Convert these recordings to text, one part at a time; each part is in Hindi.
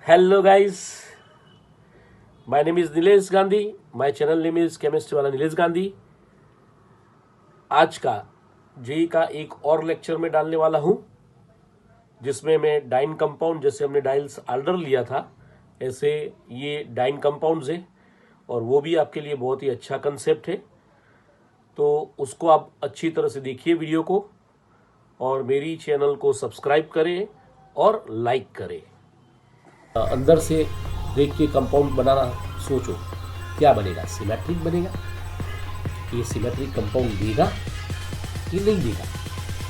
Hello guys, my name is Nilesh Gandhi. My channel name is chemistry वाला नीलेश गांधी. आज का जेई का एक और लेक्चर में डालने वाला हूं जिसमें मैं डाइन कंपाउंड, जैसे हमने डाइल्स आल्डर लिया था ऐसे ये डाइन कंपाउंड्स है और वो भी आपके लिए बहुत ही अच्छा कंसेप्ट है. तो उसको आप अच्छी तरह से देखिए वीडियो को और मेरी चैनल को सब्सक्राइब करें और लाइक करें. अंदर से देख के कंपाउंड बनाना सोचो क्या बनेगा. सिमेट्रिक बनेगा. ये सिमेट्रिक कंपाउंड देगा कि नहीं देगा.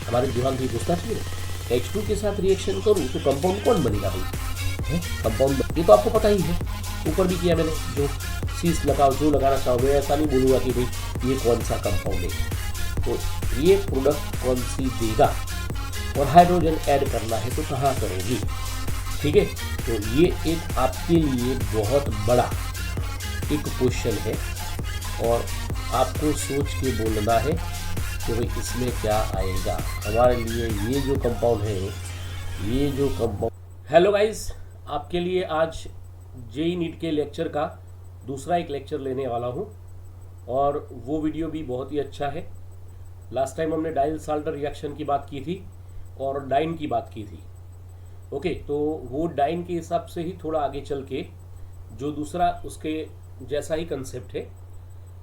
हमारे दिमाग में पूछना चाहिए H2 के साथ रिएक्शन करूं तो कंपाउंड कौन बनेगा भाई. कंपाउंड ये तो आपको पता ही है, ऊपर भी किया मैंने. जो सीस लगाओ, जो लगाना चाहो. मैं ऐसा नहीं बोलूँगा कि भाई ये कौन सा कंपाउंड है. तो ये प्रोडक्ट कौन सी देगा और हाइड्रोजन ऐड करना है तो कहाँ करोगी. ठीक है, तो ये एक आपके लिए बहुत बड़ा एक क्वेश्चन है और आपको सोच के बोलना है कि भाई इसमें क्या आएगा. हमारे लिए ये जो कंपाउंड है, ये जो कंपाउंड. हेलो गाइस, आपके लिए आज जेई नीट के लेक्चर का दूसरा एक लेक्चर लेने वाला हूँ और वो वीडियो भी बहुत ही अच्छा है. लास्ट टाइम हमने डाइल्स आल्डर रिएक्शन की बात की थी और डाइन की बात की थी. ओके, तो वो डाइन के हिसाब से ही थोड़ा आगे चल के जो दूसरा उसके जैसा ही कंसेप्ट है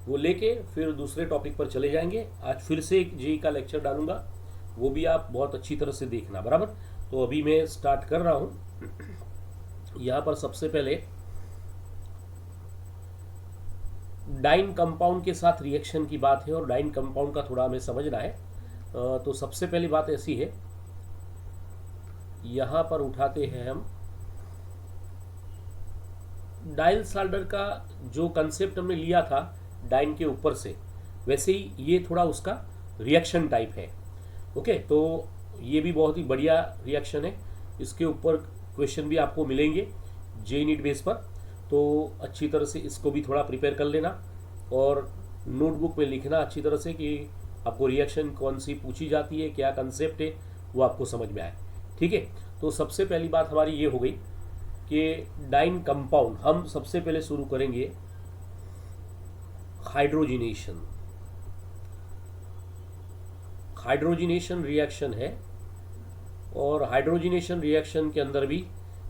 वो लेके फिर दूसरे टॉपिक पर चले जाएंगे. आज फिर से एक जेई का लेक्चर डालूंगा, वो भी आप बहुत अच्छी तरह से देखना. बराबर. तो अभी मैं स्टार्ट कर रहा हूँ. यहाँ पर सबसे पहले डाइन कंपाउंड के साथ रिएक्शन की बात है और डाइन कंपाउंड का थोड़ा हमें समझना है. तो सबसे पहली बात ऐसी है, यहाँ पर उठाते हैं हम डाइल्स आल्डर का जो कंसेप्ट हमने लिया था डाइन के ऊपर से, वैसे ही ये थोड़ा उसका रिएक्शन टाइप है. ओके, तो ये भी बहुत ही बढ़िया रिएक्शन है. इसके ऊपर क्वेश्चन भी आपको मिलेंगे जेई नीट बेस पर, तो अच्छी तरह से इसको भी थोड़ा प्रिपेयर कर लेना और नोटबुक में लिखना अच्छी तरह से कि आपको रिएक्शन कौन सी पूछी जाती है, क्या कंसेप्ट है, वो आपको समझ में आए. ठीक है, तो सबसे पहली बात हमारी ये हो गई कि डाइन कंपाउंड. हम सबसे पहले शुरू करेंगे हाइड्रोजिनेशन. हाइड्रोजिनेशन रिएक्शन है और हाइड्रोजिनेशन रिएक्शन के अंदर भी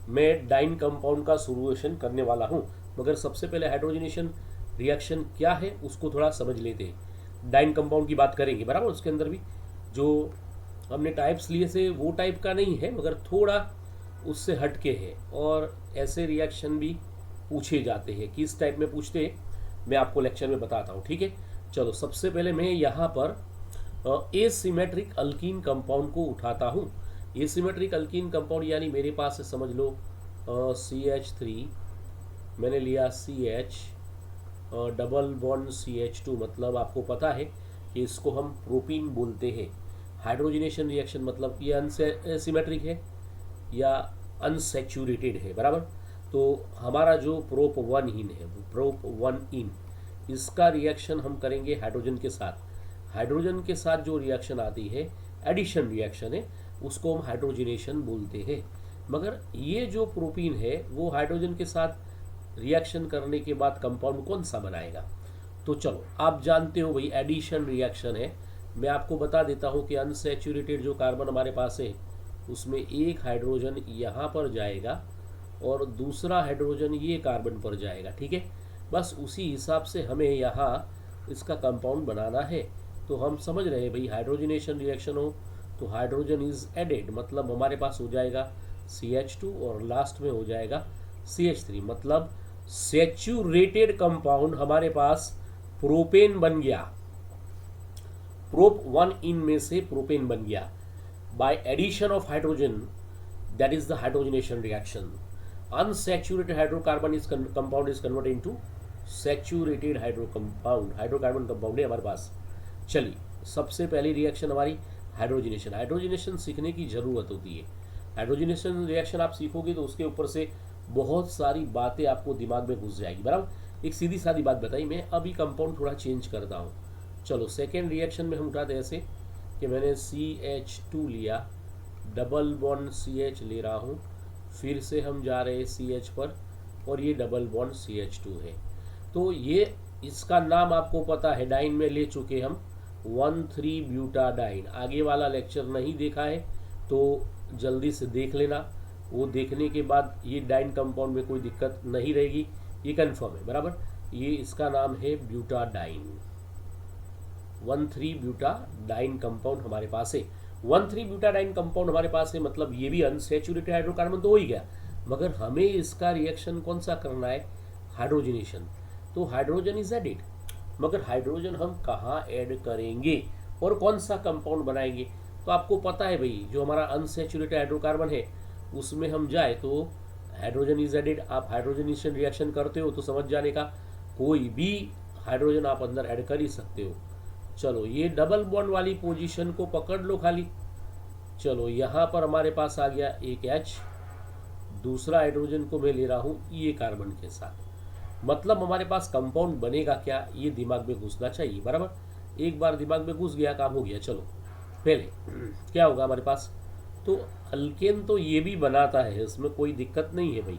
मैं डाइन कंपाउंड का सॉल्यूशन करने वाला हूं. मगर सबसे पहले हाइड्रोजिनेशन रिएक्शन क्या है उसको थोड़ा समझ लेते हैं. डाइन कंपाउंड की बात करेंगे बराबर. उसके अंदर भी जो हमने टाइप्स लिए से वो टाइप का नहीं है मगर थोड़ा उससे हटके है और ऐसे रिएक्शन भी पूछे जाते हैं. किस टाइप में पूछते हैं मैं आपको लेक्चर में बताता हूँ. ठीक है, चलो सबसे पहले मैं यहाँ पर एसिमेट्रिक अल्कीन कंपाउंड को उठाता हूँ. एसिमेट्रिक अल्कीन कंपाउंड यानी मेरे पास है, समझ लो CH3, मैंने लिया CH, डबल बॉन्ड CH2. मतलब आपको पता है कि इसको हम प्रोपीन बोलते हैं. हाइड्रोजिनेशन रिएक्शन मतलब ये अनसिमेट्रिक है या अनसेचुरेटेड है. बराबर. तो हमारा जो प्रोप 1 इन है, प्रोप 1 इन, इसका रिएक्शन हम करेंगे हाइड्रोजन के साथ. हाइड्रोजन के साथ जो रिएक्शन आती है एडिशन रिएक्शन है, उसको हम हाइड्रोजिनेशन बोलते हैं. मगर ये जो प्रोपीन है वो हाइड्रोजन के साथ रिएक्शन करने के बाद कंपाउंड कौन सा बनाएगा. तो चलो आप जानते हो भाई एडिशन रिएक्शन है. मैं आपको बता देता हूँ कि अनसैचुरेटेड जो कार्बन हमारे पास है उसमें एक हाइड्रोजन यहाँ पर जाएगा और दूसरा हाइड्रोजन ये कार्बन पर जाएगा. ठीक है, बस उसी हिसाब से हमें यहाँ इसका कंपाउंड बनाना है. तो हम समझ रहे हैं भाई हाइड्रोजिनेशन रिएक्शन हो तो हाइड्रोजन इज एडेड, मतलब हमारे पास हो जाएगा CH2 और लास्ट में हो जाएगा CH3. मतलब सैचुरेटेड कंपाउंड हमारे पास प्रोपेन बन गया. प्रोप 1 इन में से प्रोपेन बन गया by addition of hydrogen. That is the hydrogenation reaction. Unsaturated hydrocarbon is compound is converted into saturated hydrocompound. Hydrocarbon compound है हमारे पास. चलिए, सबसे पहली रिएक्शन हमारी हाइड्रोजिनेशन. हाइड्रोजिनेशन सीखने की जरूरत होती है. हाइड्रोजिनेशन रिएक्शन आप सीखोगे तो उसके ऊपर से बहुत सारी बातें आपको दिमाग में घुस जाएगी. बराबर. एक सीधी सादी बात बताई. मैं अभी कंपाउंड थोड़ा चेंज करता हूँ. चलो सेकेंड रिएक्शन में हम उठाते हैं ऐसे कि मैंने CH2 लिया, डबल बॉन्ड CH ले रहा हूँ, फिर से हम जा रहे हैं CH पर और ये डबल बॉन्ड CH2 है। तो ये इसका नाम आपको पता है, डाइन में ले चुके हम 1,3 ब्यूटाडाइन। आगे वाला लेक्चर नहीं देखा है तो जल्दी से देख लेना, वो देखने के बाद ये डाइन कंपाउंड में कोई दिक्कत नहीं रहेगी, ये कंफर्म है बराबर। ये इसका नाम है ब्यूटाडाइन, 1,3 ब्यूटाडाइन कंपाउंड हमारे पास है। 1,3 ब्यूटाडाइन कंपाउंड हमारे पास है, मतलब ये भी अनसैचुरेटेड हाइड्रोकार्बन तो हो ही गया, मगर हमें इसका रिएक्शन कौन सा करना है, हाइड्रोजनेशन। तो हाइड्रोजन इज एडेड, मगर हाइड्रोजन हम कहाँ ऐड करेंगे और कौन सा कंपाउंड बनाएंगे। तो आपको पता है भाई, जो हमारा अनसैचुरेटेड हाइड्रोकार्बन है उसमें हम जाए तो हाइड्रोजन इज एडेड। आप हाइड्रोजनेशन रिएक्शन करते हो तो समझ जाने का, कोई भी हाइड्रोजन आप अंदर ऐड कर ही सकते हो। चलो ये डबल बॉन्ड वाली पोजीशन को पकड़ लो खाली। चलो यहाँ पर हमारे पास आ गया एक H, दूसरा हाइड्रोजन को मैं ले रहा हूँ ये कार्बन के साथ, मतलब हमारे पास कंपाउंड बनेगा क्या, ये दिमाग में घुसना चाहिए बराबर। एक बार दिमाग में घुस गया, काम हो गया। चलो पहले क्या होगा हमारे पास, तो अल्केन तो ये भी बनाता है, इसमें कोई दिक्कत नहीं है भाई,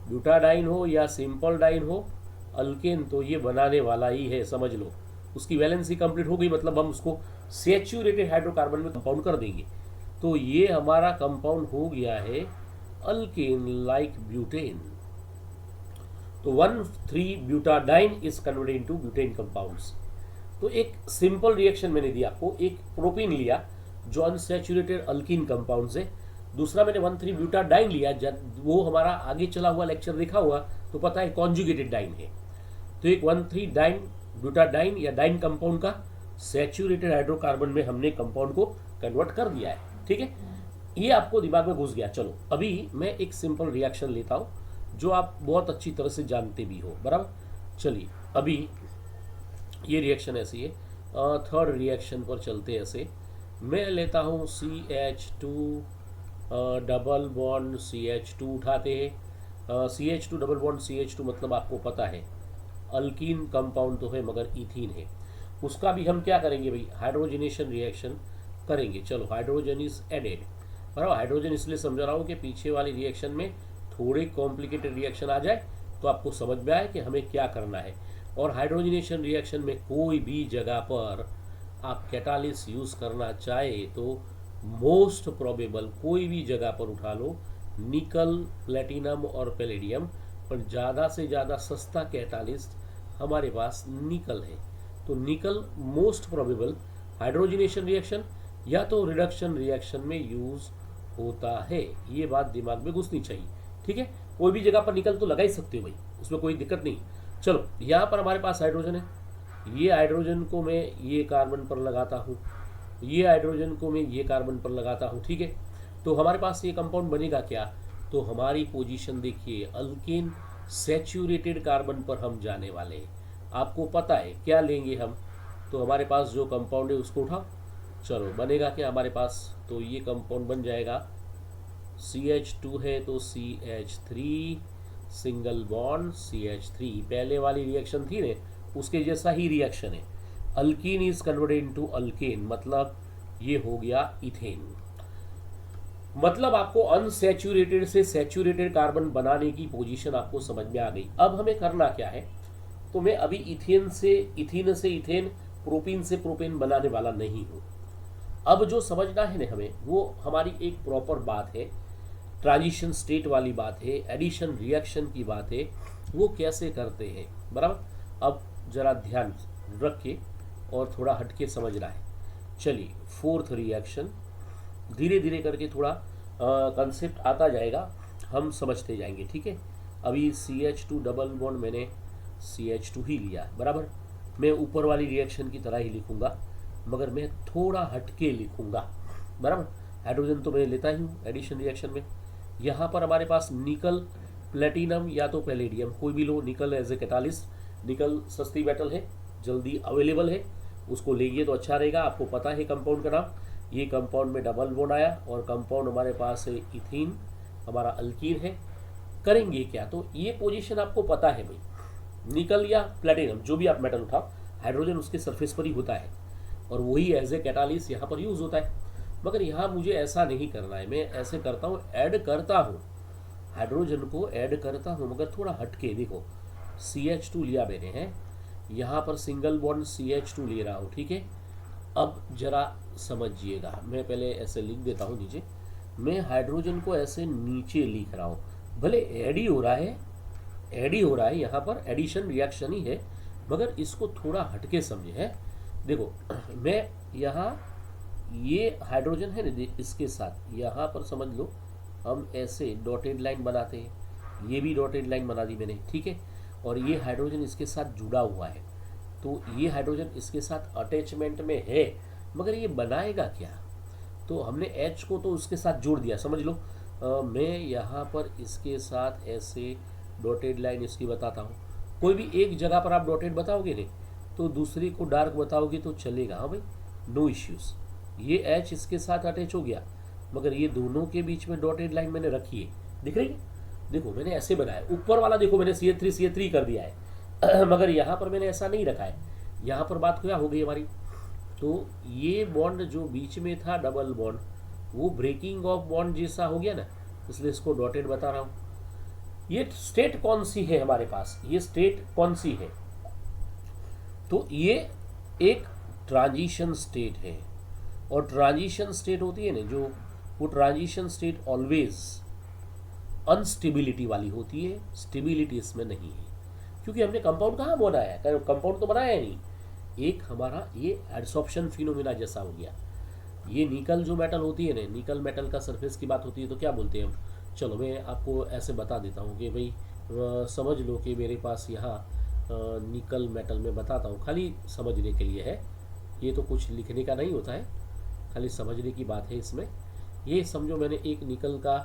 ब्यूटाडाइन हो या सिंपल डाइन हो, अल्केन तो ये बनाने वाला ही है, समझ लो। उसकी वैलेंसी कंप्लीट हो गई, मतलब हम उसको सैचुरेटेड हाइड्रोकार्बन में कंपाउंड कर देंगे। तो ये हमारा कंपाउंड हो गया है अल्केन लाइक ब्यूटेन। तो 1,3 butadiene is converted into butane compounds. तो एक सिंपल रिएक्शन मैंने दिया आपको, एक प्रोपीन लिया जो अनसैचुरेटेड अल्कीन कंपाउंड है, दूसरा मैंने 1,3 ब्यूटाडाइन लिया, वो हमारा आगे चला हुआ लेक्चर देखा हुआ तो पता है कॉन्जुगेटेड डाइन है। तो एक 1,3 डाइन ब्यूटाडाइन या डाइन कंपाउंड का सैचुरेटेड हाइड्रोकार्बन में हमने कंपाउंड को कन्वर्ट कर दिया है, ठीक है। ये आपको दिमाग में घुस गया। चलो अभी मैं एक सिंपल रिएक्शन लेता हूँ जो आप बहुत अच्छी तरह से जानते भी हो बराबर। चलिए अभी ये रिएक्शन ऐसी है, थर्ड रिएक्शन पर चलते हैं। ऐसे मैं लेता हूँ CH2 डबल बॉन्ड CH2 उठाते हैं, CH2 डबल बॉन्ड CH2 मतलब आपको पता है अल्कीन कंपाउंड तो है मगर इथीन है। उसका भी हम क्या करेंगे भाई, हाइड्रोजनेशन रिएक्शन करेंगे। चलो हाइड्रोजन इज एडेड बराबर। हाइड्रोजन इसलिए समझा रहा हूँ कि पीछे वाली रिएक्शन में थोड़े कॉम्प्लिकेटेड रिएक्शन आ जाए तो आपको समझ में आए कि हमें क्या करना है। और हाइड्रोजनेशन रिएक्शन में कोई भी जगह पर आप कैटालिस्ट यूज़ करना चाहे तो मोस्ट प्रोबेबल कोई भी जगह पर उठा लो, निकल, प्लेटिनम और पैलेडियम, पर ज़्यादा से ज़्यादा सस्ता कैटालिस्ट हमारे पास निकल है। तो निकल मोस्ट प्रोबेबल हाइड्रोजनेशन रिएक्शन या तो रिडक्शन रिएक्शन में यूज़ होता है, ये बात दिमाग में घुसनी चाहिए, ठीक है। कोई भी जगह पर निकल तो लगा ही सकते हो भाई, उसमें कोई दिक्कत नहीं। चलो यहाँ पर हमारे पास हाइड्रोजन है, ये हाइड्रोजन को मैं ये कार्बन पर लगाता हूँ, ये हाइड्रोजन को मैं ये कार्बन पर लगाता हूँ, ठीक है। तो हमारे पास ये कंपाउंड बनेगा क्या, तो हमारी पोजीशन देखिए, अल्केन सैचुरेटेड कार्बन पर हम जाने वाले हैं। आपको पता है क्या लेंगे हम, तो हमारे पास जो कंपाउंड है उसको उठाओ। चलो बनेगा क्या हमारे पास, तो ये कंपाउंड बन जाएगा CH2 है तो CH3 सिंगल बॉन्ड CH3, पहले वाली रिएक्शन थी ने उसके जैसा ही रिएक्शन है। Alkene is converted into alkane, मतलब ये हो गया इथेन। मतलब आपको अनसैचुरेटेड से सैचुरेटेड कार्बन बनाने की पोजीशन आपको समझ में आ गई। अब हमें करना क्या है, तो मैं अभी इथेन से इथेन, प्रोपीन से प्रोपेन बनाने वाला नहीं हूँ। अब जो समझना है ना हमें, वो हमारी एक प्रॉपर बात है, ट्रांजिशन स्टेट वाली बात है, एडिशन रिएक्शन की बात है, वो कैसे करते हैं बराबर। अब जरा ध्यान रख के और थोड़ा हटके समझना है। चलिए फोर्थ रिएक्शन, धीरे धीरे करके थोड़ा कंसेप्ट आता जाएगा, हम समझते जाएंगे, ठीक है। अभी CH2 डबल बॉन्ड मैंने CH2 ही लिया बराबर। मैं ऊपर वाली रिएक्शन की तरह ही लिखूंगा मगर मैं थोड़ा हटके लिखूंगा बराबर। हाइड्रोजन तो मैं लेता ही हूँ एडिशन रिएक्शन में। यहाँ पर हमारे पास निकल, प्लेटिनम या तो पैलेडियम, कोई भी लो, निकल एज ए कैटालिस्ट। निकल सस्ती मेटल है, जल्दी अवेलेबल है, उसको लेंगे तो अच्छा रहेगा। आपको पता है कंपाउंड का नाम, ये कंपाउंड में डबल बॉन्ड आया और कंपाउंड हमारे पास है इथीन, हमारा अल्कीन है। करेंगे क्या, तो ये पोजीशन आपको पता है भाई, निकल या प्लेटिनम जो भी आप मेटल उठाओ, हाइड्रोजन उसके सरफेस पर ही होता है और वही एज ए कैटालिस्ट यहाँ पर यूज होता है। मगर यहाँ मुझे ऐसा नहीं करना है, मैं ऐसे करता हूँ, ऐड करता हूँ हाइड्रोजन को ऐड करता हूँ मगर थोड़ा हटके। देखो CH2 लिया मैंने है, यहाँ पर सिंगल बॉन्ड CH2 ले रहा हूँ, ठीक है। अब जरा समझिएगा, मैं पहले ऐसे लिख देता हूँ नीचे, मैं हाइड्रोजन को ऐसे नीचे लिख रहा हूँ, भले ऐड ही हो रहा है, ऐड ही हो रहा है, यहाँ पर एडिशन रिएक्शन ही है, मगर इसको थोड़ा हटके समझे है। देखो मैं यहाँ ये हाइड्रोजन है ना, इसके साथ यहाँ पर समझ लो हम ऐसे डॉटेड लाइन बनाते हैं, ये भी डॉटेड लाइन बना दी मैंने, ठीक है। और ये हाइड्रोजन इसके साथ जुड़ा हुआ है, तो ये हाइड्रोजन इसके साथ अटैचमेंट में है, मगर ये बनाएगा क्या? तो हमने H को तो उसके साथ जोड़ दिया, समझ लो। मैं यहाँ पर इसके साथ ऐसे डॉटेड लाइन इसकी बताता हूँ। कोई भी एक जगह पर आप डॉटेड बताओगे नहीं तो दूसरी को डार्क बताओगे तो चलेगा, हाँ भाई, नो इश्यूज। ये H इसके साथ अटैच हो गया, मगर ये दोनों के बीच में डॉटेड लाइन मैंने रखी है, दिख रही है? देखो मैंने ऐसे बनाया, ऊपर वाला देखो मैंने CH3 कर दिया है मगर यहाँ पर मैंने ऐसा नहीं रखा है। यहाँ पर बात क्या हो गई हमारी, तो ये बॉन्ड जो बीच में था डबल बॉन्ड, वो ब्रेकिंग ऑफ बॉन्ड जैसा हो गया ना, इसलिए इसको डॉटेड बता रहा हूँ। ये स्टेट कौन सी है हमारे पास, ये स्टेट कौन सी है, तो ये एक ट्रांजिशन स्टेट है। और ट्रांजिशन स्टेट होती है ना जो, वो ट्रांजिशन स्टेट ऑलवेज अनस्टेबिलिटी वाली होती है, स्टेबिलिटी इसमें नहीं है, क्योंकि हमने कंपाउंड कहाँ बनाया है, कंपाउंड तो बनाया नहीं। एक हमारा ये एडसॉर्प्शन फिनोमिना जैसा हो गया। ये निकल जो मेटल होती है ना, निकल मेटल का सरफेस की बात होती है तो क्या बोलते हैं हम, चलो मैं आपको ऐसे बता देता हूँ कि भाई समझ लो कि मेरे पास यहाँ निकल मेटल में बताता हूँ, खाली समझने के लिए है, ये तो कुछ लिखने का नहीं होता है, खाली समझने की बात है इसमें। ये समझो मैंने एक निकल का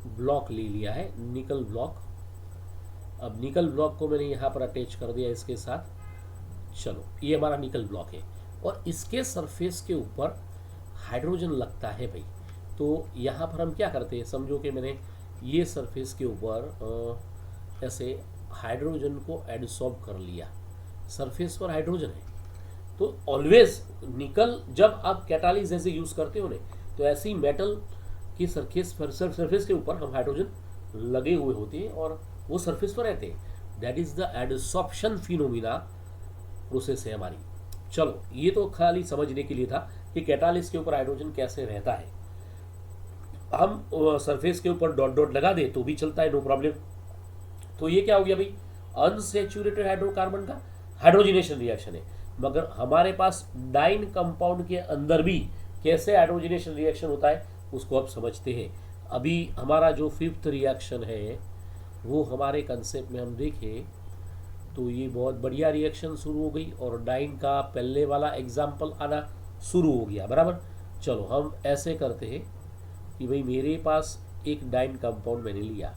ब्लॉक ले लिया है, निकल ब्लॉक। अब निकल ब्लॉक को मैंने यहाँ पर अटैच कर दिया इसके साथ, चलो ये हमारा निकल ब्लॉक है, और इसके सरफेस के ऊपर हाइड्रोजन लगता है भाई। तो यहाँ पर हम क्या करते हैं, समझो कि मैंने ये सरफेस के ऊपर ऐसे हाइड्रोजन को एडसॉर्ब कर लिया, सरफेस पर हाइड्रोजन है, तो ऑलवेज निकल जब आप कैटालिस जैसे यूज करते हो ना, तो ऐसी मेटल की सरफेस के ऊपर हम हाइड्रोजन लगे हुए होते हैं और वो सरफेस पर रहते हैं। That is the adsorption phenomena process है हमारी। चलो ये तो खाली समझने के लिए था कि कैटालिस के ऊपर हाइड्रोजन कैसे रहता है। हम सरफेस के ऊपर डॉट डॉट लगा दे तो भी चलता है, नो प्रॉब्लम। तो ये क्या हो गया भाई, अनसैचुरेटेड हाइड्रोकार्बन का हाइड्रोजिनेशन रिएक्शन है। मगर हमारे पास डाइन कंपाउंड के अंदर भी कैसे हाइड्रोजिनेशन रिएक्शन होता है उसको अब समझते हैं। अभी हमारा जो फिफ्थ रिएक्शन है वो हमारे कंसेप्ट में हम देखें तो ये बहुत बढ़िया रिएक्शन शुरू हो गई और डाइन का पहले वाला एग्जाम्पल आना शुरू हो गया, बराबर। चलो हम ऐसे करते हैं कि भाई मेरे पास एक डाइन कंपाउंड मैंने लिया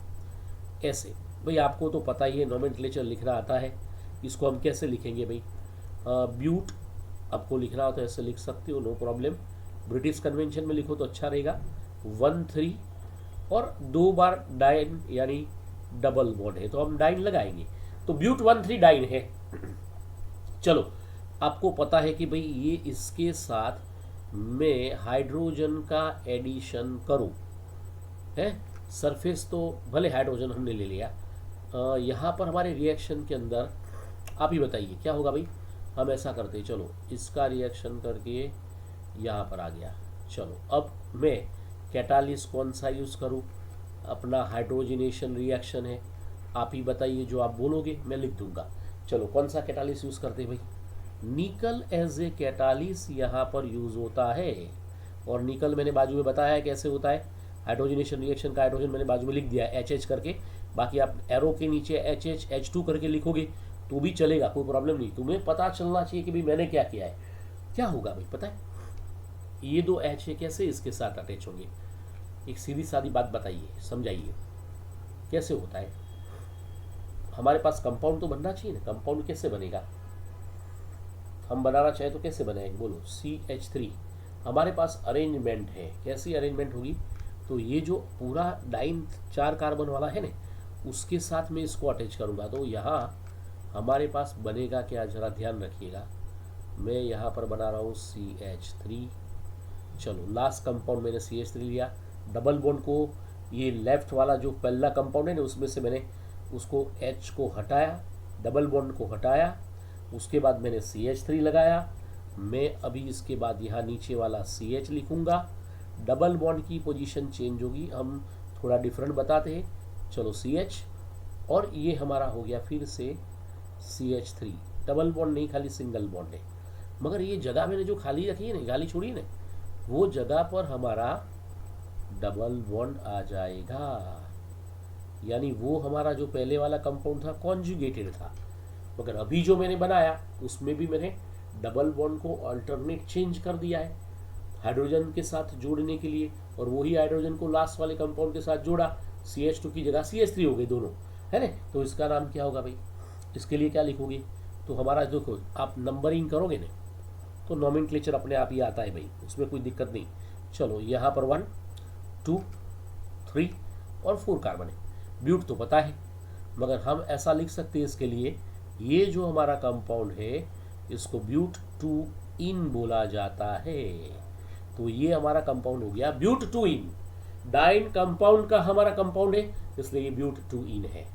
ऐसे, भाई आपको तो पता ही है नोमेनक्लेचर लिखना आता है, इसको हम कैसे लिखेंगे भाई, ब्यूट आपको लिखना हो तो ऐसे लिख सकते हो, नो प्रॉब्लम। ब्रिटिश कन्वेंशन में लिखो तो अच्छा रहेगा, 1,3 और 2 बार डाइन यानी डबल बॉन्ड है तो हम डाइन लगाएंगे, तो ब्यूट 1,3 डाइन है। चलो आपको पता है कि भाई ये इसके साथ मैं हाइड्रोजन का एडिशन करूं है, सरफेस तो भले हाइड्रोजन हमने ले लिया, यहाँ पर हमारे रिएक्शन के अंदर आप ही बताइए क्या होगा भाई। हम ऐसा करते हैं, चलो इसका रिएक्शन करके यहाँ पर आ गया। चलो अब मैं कैटालिस कौन सा यूज़ करूँ, अपना हाइड्रोजिनेशन रिएक्शन है, आप ही बताइए, जो आप बोलोगे मैं लिख दूंगा। चलो कौन सा कैटालिस यूज़ करते हैं भाई, निकल एज ए कैटालिस यहाँ पर यूज़ होता है। और निकल मैंने बाजू में बताया है कैसे होता है, हाइड्रोजिनेशन रिएक्शन का हाइड्रोजन मैंने बाजू में लिख दिया है HH करके, बाकी आप एरो के नीचे HH H2 करके लिखोगे तो भी चलेगा, कोई प्रॉब्लम नहीं। तुम्हें पता चलना चाहिए कि भाई मैंने क्या किया है। क्या होगा भाई पता है, ये दो H है कैसे इसके साथ अटैच होंगे, एक सीधी सादी बात बताइए, समझाइए कैसे होता है। हमारे पास कंपाउंड तो बनना चाहिए ना, कंपाउंड कैसे बनेगा, हम बनाना चाहें तो कैसे बनाएंगे बोलो, CH3 हमारे पास अरेंजमेंट है, कैसी अरेंजमेंट होगी, तो ये जो पूरा डाइन 4 कार्बन वाला है ना उसके साथ में इसको अटैच करूँगा, तो यहाँ हमारे पास बनेगा क्या, जरा ध्यान रखिएगा। मैं यहाँ पर बना रहा हूँ CH3, चलो लास्ट कंपाउंड मैंने CH3 लिया, डबल बॉन्ड को ये लेफ्ट वाला जो पहला कंपाउंड है ना, उसमें से मैंने उसको H को हटाया, डबल बॉन्ड को हटाया, उसके बाद मैंने CH3 लगाया। मैं अभी इसके बाद यहाँ नीचे वाला CH लिखूँगा, डबल बॉन्ड की पोजीशन चेंज होगी, हम थोड़ा डिफरेंट बताते हैं। चलो CH, और ये हमारा हो गया फिर से CH3, डबल बॉन्ड नहीं, खाली सिंगल बॉन्ड है। मगर ये जगह मैंने जो खाली रखी है ना, खाली छोड़ी है ना, वो जगह पर हमारा डबल बॉन्ड आ जाएगा। यानी वो हमारा जो पहले वाला कंपाउंड था कॉन्जुगेटेड था, मगर अभी जो मैंने बनाया उसमें भी मैंने डबल बॉन्ड को अल्टरनेट चेंज कर दिया है हाइड्रोजन के साथ जोड़ने के लिए, और वही हाइड्रोजन को लास्ट वाले कंपाउंड के साथ जोड़ा, CH2 की जगह CH3 हो गई दोनों, है ना। तो इसका नाम क्या होगा भाई, इसके लिए क्या लिखोगे, तो हमारा देखो आप नंबरिंग करोगे ना तो नॉमेनक्लेचर अपने आप ही आता है भाई, उसमें कोई दिक्कत नहीं। चलो यहाँ पर 1 2 3 और 4 कार्बन है। ब्यूट तो पता है, मगर हम ऐसा लिख सकते हैं इसके लिए, ये जो हमारा कंपाउंड है इसको ब्यूट 2 इन बोला जाता है। तो ये हमारा कंपाउंड हो गया ब्यूट 2 इन, डाइन कंपाउंड का हमारा कंपाउंड है, इसलिए ये ब्यूट 2 इन है।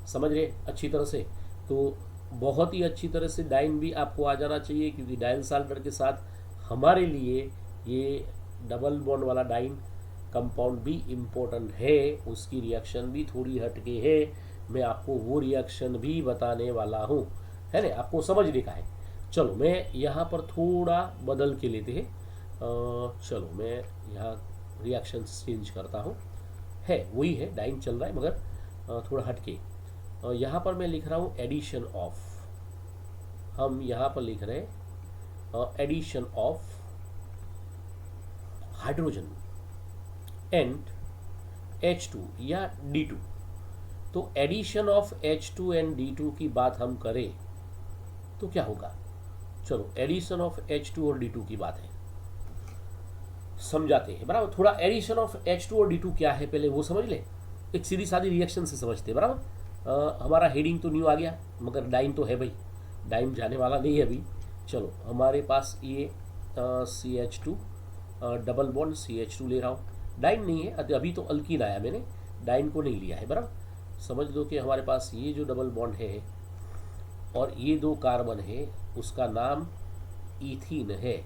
समझ रहे अच्छी तरह से। तो बहुत ही अच्छी तरह से डाइन भी आपको आ जाना चाहिए, क्योंकि डाइन सल्फर के साथ हमारे लिए ये डबल बॉन्ड वाला डाइन कंपाउंड भी इम्पोर्टेंट है, उसकी रिएक्शन भी थोड़ी हटके है, मैं आपको वो रिएक्शन भी बताने वाला हूँ, है ना, आपको समझने का है। चलो मैं यहाँ पर थोड़ा बदल के लेते हैं, चलो मैं यहाँ रिएक्शन चेंज करता हूँ, है वही है, डाइन चल रहा है मगर थोड़ा हटके। यहाँ पर मैं लिख रहा हूँ एडिशन ऑफ, हम यहाँ पर लिख रहे हैं addition of hydrogen and H2 या D2। तो addition of H2 and D2 की बात हम करें तो क्या होगा, चलो एडिशन ऑफ H2 और D2 की बात है, समझाते हैं बराबर। थोड़ा एडिशन ऑफ H2 और D2 क्या है पहले वो समझ ले, एक सीधी सादी रिएक्शन से समझते हैं बराबर। हमारा हेडिंग तो न्यू आ गया, मगर डाइन तो है भाई, डाइन जाने वाला नहीं है अभी। चलो हमारे पास ये CH2 डबल बॉन्ड CH2 ले रहा हूँ, डाइन नहीं है अभी, तो अल्कीन आया, मैंने डाइन को नहीं लिया है बराबर। समझ लो कि हमारे पास ये जो डबल बॉन्ड है और ये 2 कार्बन है, उसका नाम इथीन है।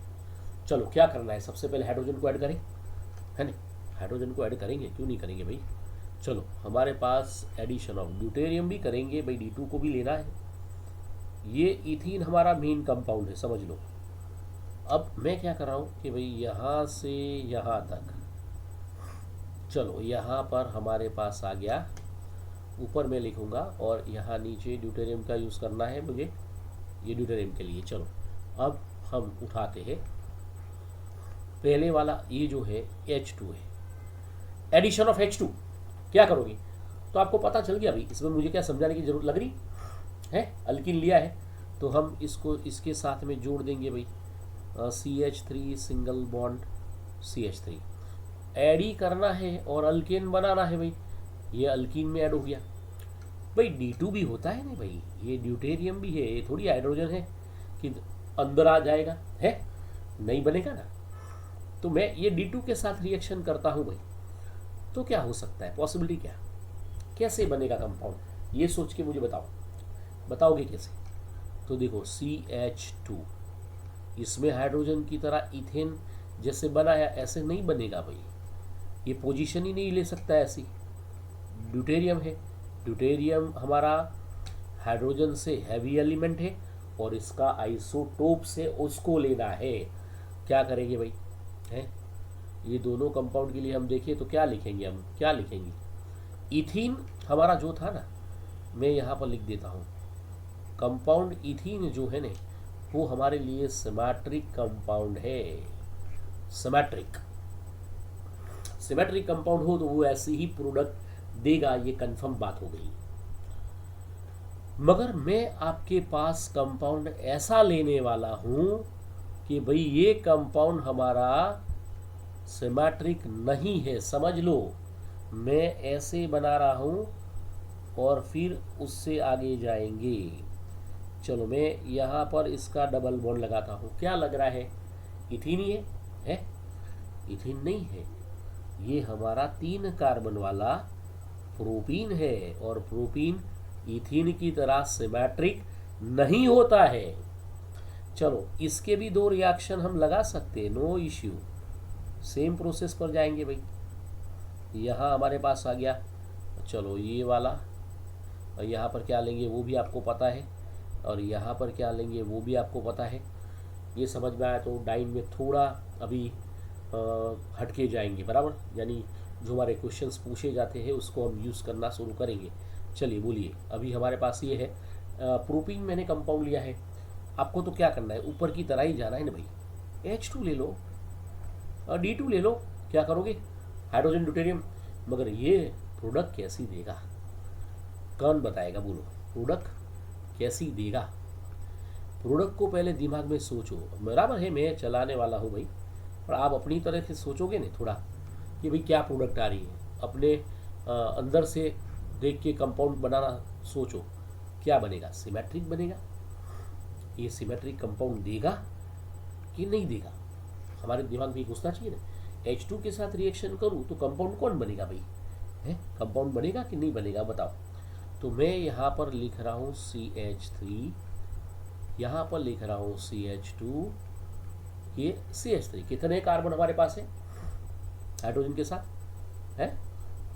चलो क्या करना है, सबसे पहले हाइड्रोजन को ऐड करें, है ना, हाइड्रोजन को ऐड करेंगे, क्यों नहीं करेंगे भाई। चलो हमारे पास एडिशन ऑफ ड्यूटेरियम भी करेंगे भाई, D2 को भी लेना है। ये इथीन हमारा मेन कंपाउंड है, समझ लो। अब मैं क्या कर रहा हूँ कि भाई यहाँ से यहाँ तक, चलो यहाँ पर हमारे पास आ गया, ऊपर मैं लिखूँगा, और यहाँ नीचे ड्यूटेरियम का यूज़ करना है मुझे, ये ड्यूटेरियम के लिए। चलो अब हम उठाते हैं पहले वाला, ये जो है H2 है, एडिशन ऑफ H2 क्या करोगे, तो आपको पता चल गया भाई, इसमें मुझे क्या समझाने की जरूरत लग रही है। अल्किन लिया है तो हम इसको इसके साथ में जोड़ देंगे भाई, CH3 single bond CH3 add ही करना है और अल्केन बनाना है भाई, ये अल्कीन में ऐड हो गया भाई। D2 भी होता है ना भाई, ये ड्यूटेरियम भी है, ये थोड़ी हाइड्रोजन है कि अंदर आ जाएगा, है नहीं बनेगा ना। तो मैं ये D2 के साथ रिएक्शन करता हूँ भाई, तो क्या हो सकता है, पॉसिबिलिटी क्या, कैसे बनेगा कंपाउंड, ये सोच के मुझे बताओ, बताओगे कैसे। तो देखो CH2, इसमें हाइड्रोजन की तरह इथेन जैसे बना है ऐसे नहीं बनेगा भाई, ये पोजीशन ही नहीं ले सकता ऐसी। ड्यूटेरियम है, ड्यूटेरियम हमारा हाइड्रोजन से हैवी एलिमेंट है, और इसका आइसोटोप से उसको लेना है। क्या करेंगे भाई, है ये दोनों कंपाउंड के लिए हम देखें तो क्या लिखेंगे, हम क्या लिखेंगे, इथीन हमारा जो था ना, मैं यहाँ पर लिख देता हूँ, कंपाउंड इथीन जो है ना, वो हमारे लिए सिमेट्रिक कंपाउंड है। सिमेट्रिक कंपाउंड हो तो वो ऐसी ही प्रोडक्ट देगा, ये कंफर्म बात हो गई। मगर मैं आपके पास कंपाउंड ऐसा लेने वाला हूं कि भाई ये कंपाउंड हमारा सिमेट्रिक नहीं है, समझ लो। मैं ऐसे बना रहा हूं और फिर उससे आगे जाएंगे। चलो मैं यहाँ पर इसका डबल बॉन्ड लगाता हूँ, क्या लग रहा है, इथीन ही है? इथीन नहीं है, ये हमारा 3 कार्बन वाला प्रोपीन है और प्रोपीन इथीन की तरह सिमेट्रिक नहीं होता है। चलो इसके भी 2 रिएक्शन हम लगा सकते हैं, नो इश्यू। सेम प्रोसेस पर जाएंगे भाई। यहाँ हमारे पास आ गया, चलो ये वाला, और यहाँ पर क्या लेंगे वो भी आपको पता है, और यहाँ पर क्या लेंगे वो भी आपको पता है। ये समझ में आया तो डाइन में थोड़ा अभी हटके जाएंगे, बराबर। यानी जो हमारे क्वेश्चंस पूछे जाते हैं उसको हम यूज़ करना शुरू करेंगे। चलिए बोलिए, अभी हमारे पास ये है प्रोपीन मैंने कंपाउंड लिया है। आपको तो क्या करना है, ऊपर की तरह ही जाना है ना भाई। H2 ले लो, D2 ले लो, क्या करोगे, हाइड्रोजन ड्यूटेरियम। मगर ये प्रोडक्ट कैसी देगा, कौन बताएगा, बोलो प्रोडक्ट कैसी देगा। प्रोडक्ट को पहले दिमाग में सोचो, बराबर है मैं चलाने वाला हूँ भाई, पर आप अपनी तरह से सोचोगे ना थोड़ा कि भाई क्या प्रोडक्ट आ रही है, अपने अंदर से देख के कंपाउंड बनाना सोचो, क्या बनेगा, सिमेट्रिक बनेगा। ये सिमेट्रिक कंपाउंड देगा कि नहीं देगा, हमारे दिमाग में घुसना चाहिए ना। H2 के साथ रिएक्शन करूँ तो कंपाउंड कौन बनेगा भाई, है कंपाउंड बनेगा कि नहीं बनेगा, बताओ। तो मैं यहाँ पर लिख रहा हूँ CH3, यहाँ पर लिख रहा हूँ CH2, ये CH3। कितने कार्बन हमारे पास है हाइड्रोजन के साथ, है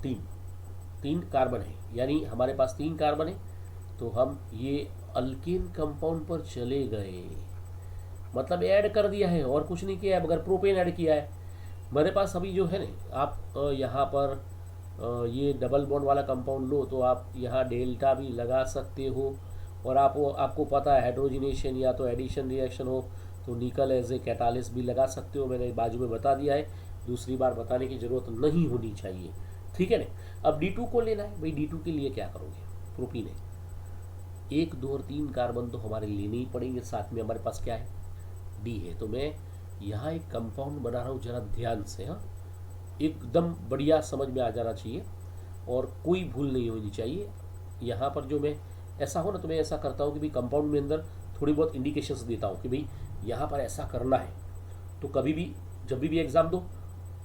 3 कार्बन है, यानी हमारे पास 3 कार्बन है। तो हम ये अल्केन कंपाउंड पर चले गए, मतलब ऐड कर दिया है और कुछ नहीं किया है, मगर प्रोपेन ऐड किया है। मेरे पास अभी जो है ना, आप यहाँ पर ये डबल बॉन्ड वाला कंपाउंड लो तो आप यहाँ डेल्टा भी लगा सकते हो, और आपको पता है हाइड्रोजिनेशन या तो एडिशन रिएक्शन हो तो निकल एज ए कैटालिस्ट भी लगा सकते हो, मैंने बाजू में बता दिया है, दूसरी बार बताने की जरूरत नहीं होनी चाहिए, ठीक है ना। अब D2 को लेना है भाई, D2 के लिए क्या करोगे, प्रोपीन है, 1 2 और 3 कार्बन तो हमारे लेने ही पड़ेंगे, साथ में हमारे पास क्या है, D है। तो मैं यहाँ एक कंपाउंड बना रहा हूँ, जरा ध्यान से, हाँ एकदम बढ़िया समझ में आ जाना चाहिए और कोई भूल नहीं होनी चाहिए। यहाँ पर जो मैं ऐसा हो ना, तो मैं ऐसा करता हूँ कि भाई कंपाउंड में अंदर थोड़ी बहुत इंडिकेशंस देता हूँ कि भाई यहाँ पर ऐसा करना है, तो कभी भी जब भी एग्ज़ाम दो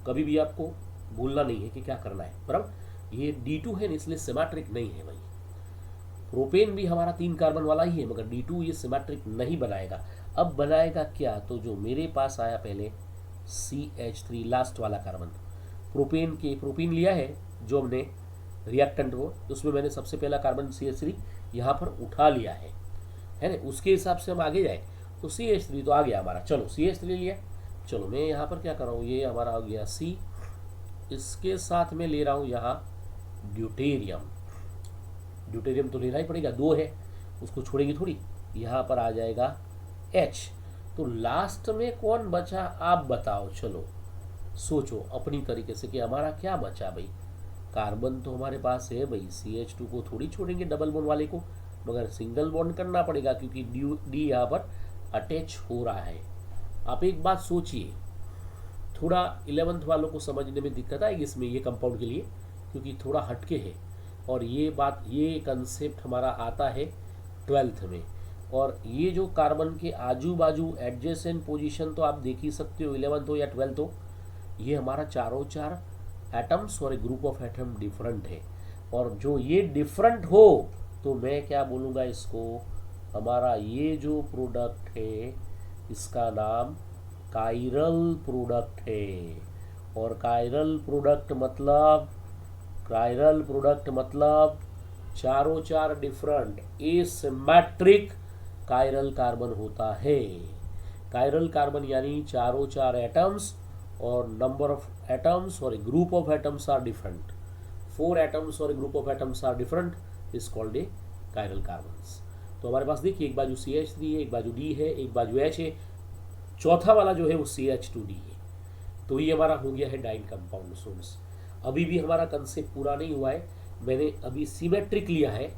कभी भी आपको भूलना नहीं है कि क्या करना है, बराबर। ये D2 है ना, इसलिए सिमेट्रिक नहीं है भाई। प्रोपेन भी हमारा 3 कार्बन वाला ही है, मगर D2 ये सिमेट्रिक नहीं बनाएगा। अब बनाएगा क्या, तो जो मेरे पास आया पहले CH3 लास्ट वाला कार्बन, प्रोपीन लिया है जो हमने रिएक्टेंट को, उसमें मैंने सबसे पहला कार्बन CH3 यहाँ पर उठा लिया है ना। उसके हिसाब से हम आगे जाए तो CH3 तो आ गया हमारा, चलो CH3 लिया। चलो मैं यहाँ पर क्या कर रहा हूँ, ये हमारा हो गया C, इसके साथ में ले रहा हूँ यहाँ ड्यूटेरियम तो लेना ही पड़ेगा, 2 है उसको छोड़ेंगे थोड़ी, यहाँ पर आ जाएगा H। तो लास्ट में कौन बचा आप बताओ, चलो सोचो अपनी तरीके से कि हमारा क्या बचा भाई। कार्बन तो हमारे पास है भाई, CH2 को थोड़ी छोड़ेंगे डबल बॉन्ड वाले को, मगर सिंगल बॉन्ड करना पड़ेगा क्योंकि D यहाँ पर अटैच हो रहा है। आप एक बात सोचिए, थोड़ा 11th वालों को समझने में दिक्कत आएगी इसमें, ये कंपाउंड के लिए, क्योंकि थोड़ा हटके है, और ये कंसेप्ट हमारा आता है 12th में। और ये जो कार्बन के आजू बाजू एडजेसेंट पोजीशन तो आप देख ही सकते हो, 11th हो या 12th हो, ये हमारा चारों चार एटम्स और एक ग्रुप ऑफ एटम डिफरेंट है। और जो ये डिफरेंट हो तो मैं क्या बोलूँगा इसको, हमारा ये जो प्रोडक्ट है इसका नाम कायरल प्रोडक्ट है। और कायरल प्रोडक्ट मतलब चारों चार डिफरेंट एसिमेट्रिक कायरल कार्बन होता है। कायरल कार्बन यानी चारों चार एटम्स और नंबर ऑफ एटम्स और group of atoms are different. 4 atoms और group of atoms are different, is called a chiral carbons. तो हमारे पास देखिए एक बाजू CH3 है, एक बाजू D है, एक बाजू H है, चौथा वाला जो है वो CH2D है। तो ये हमारा हो गया है डाइन कंपाउंड सोर्स। अभी भी हमारा कंसेप्ट पूरा नहीं हुआ है, मैंने अभी सिमेट्रिक लिया है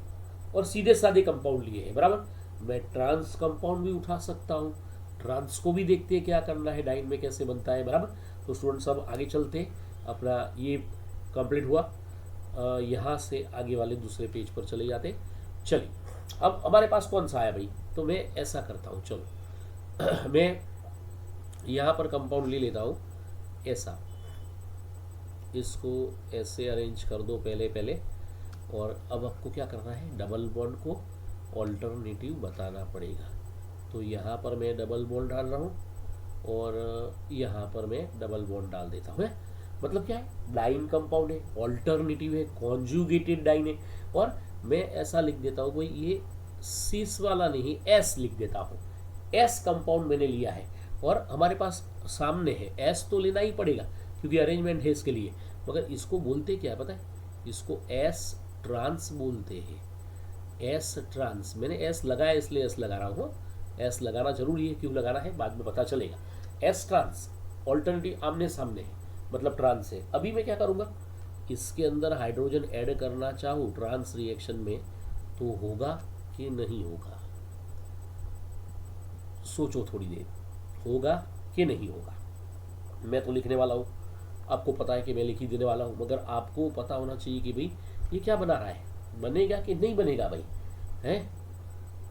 और सीधे साधे कंपाउंड लिए हैं, बराबर। मैं ट्रांस कंपाउंड भी उठा सकता हूँ, ट्रांस को भी देखते हैं क्या करना है, डाइन में कैसे बनता है, बराबर। तो स्टूडेंट्स अब आगे चलते, अपना ये कंप्लीट हुआ, यहाँ से आगे वाले दूसरे पेज पर चले जाते। चलिए अब हमारे पास कौन सा आया भाई, तो मैं ऐसा करता हूँ, चलो मैं यहाँ पर कंपाउंड ले लेता हूँ ऐसा, इसको ऐसे अरेंज कर दो पहले और अब आपको क्या करना है, डबल बॉन्ड को ऑल्टरनेटिव बताना पड़ेगा। तो यहाँ पर मैं डबल बॉन्ड डाल रहा हूँ और यहाँ पर मैं डबल बॉन्ड डाल देता हूँ। मतलब क्या है, डाइन कंपाउंड है, ऑल्टरनेटिव है, कॉन्जुगेटेड डाइन है। और मैं ऐसा लिख देता हूँ भाई, ये सिस वाला नहीं, एस लिख देता हूँ। एस कंपाउंड मैंने लिया है और हमारे पास सामने है, एस तो लेना ही पड़ेगा क्योंकि अरेंजमेंट है इसके लिए। मगर इसको बोलते क्या है पता है, इसको एस ट्रांस बोलते हैं। एस ट्रांस, मैंने एस लगाया इसलिए एस लगा रहा हूँ। एस लगाना जरूरी है, क्यों लगाना है बाद में पता चलेगा। एस ट्रांस ऑल्टरनेटिव आमने सामने है, मतलब ट्रांस है। अभी मैं क्या करूँगा, इसके अंदर हाइड्रोजन ऐड करना चाहूँ ट्रांस रिएक्शन में तो होगा कि नहीं होगा, सोचो थोड़ी देर, होगा कि नहीं होगा। मैं तो लिखने वाला हूँ, आपको पता है कि मैं लिख ही देने वाला हूँ, मगर आपको पता होना चाहिए कि भाई ये क्या बना रहा है, बनेगा कि नहीं बनेगा भाई। है,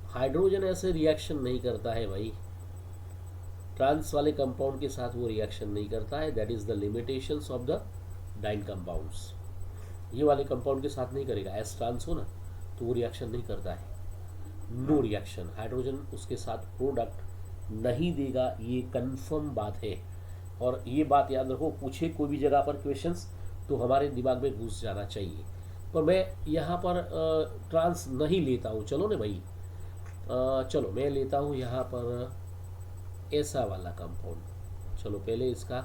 हाइड्रोजन ऐसे रिएक्शन नहीं करता है भाई, ट्रांस वाले कंपाउंड के साथ वो रिएक्शन नहीं करता है। That is the limitations of the diene compounds. ये वाले कंपाउंड के साथ नहीं करेगा, एस ट्रांस हो ना तो वो रिएक्शन नहीं करता है। नो रिएक्शन, हाइड्रोजन उसके साथ प्रोडक्ट नहीं देगा, ये कंफर्म बात है। और ये बात याद रखो, पूछे कोई भी जगह पर क्वेश्चंस तो हमारे दिमाग में घुस जाना चाहिए। पर मैं यहाँ पर ट्रांस नहीं लेता हूँ, चलो ना भाई, चलो मैं लेता हूँ यहाँ पर ऐसा वाला कंपाउंड। चलो पहले इसका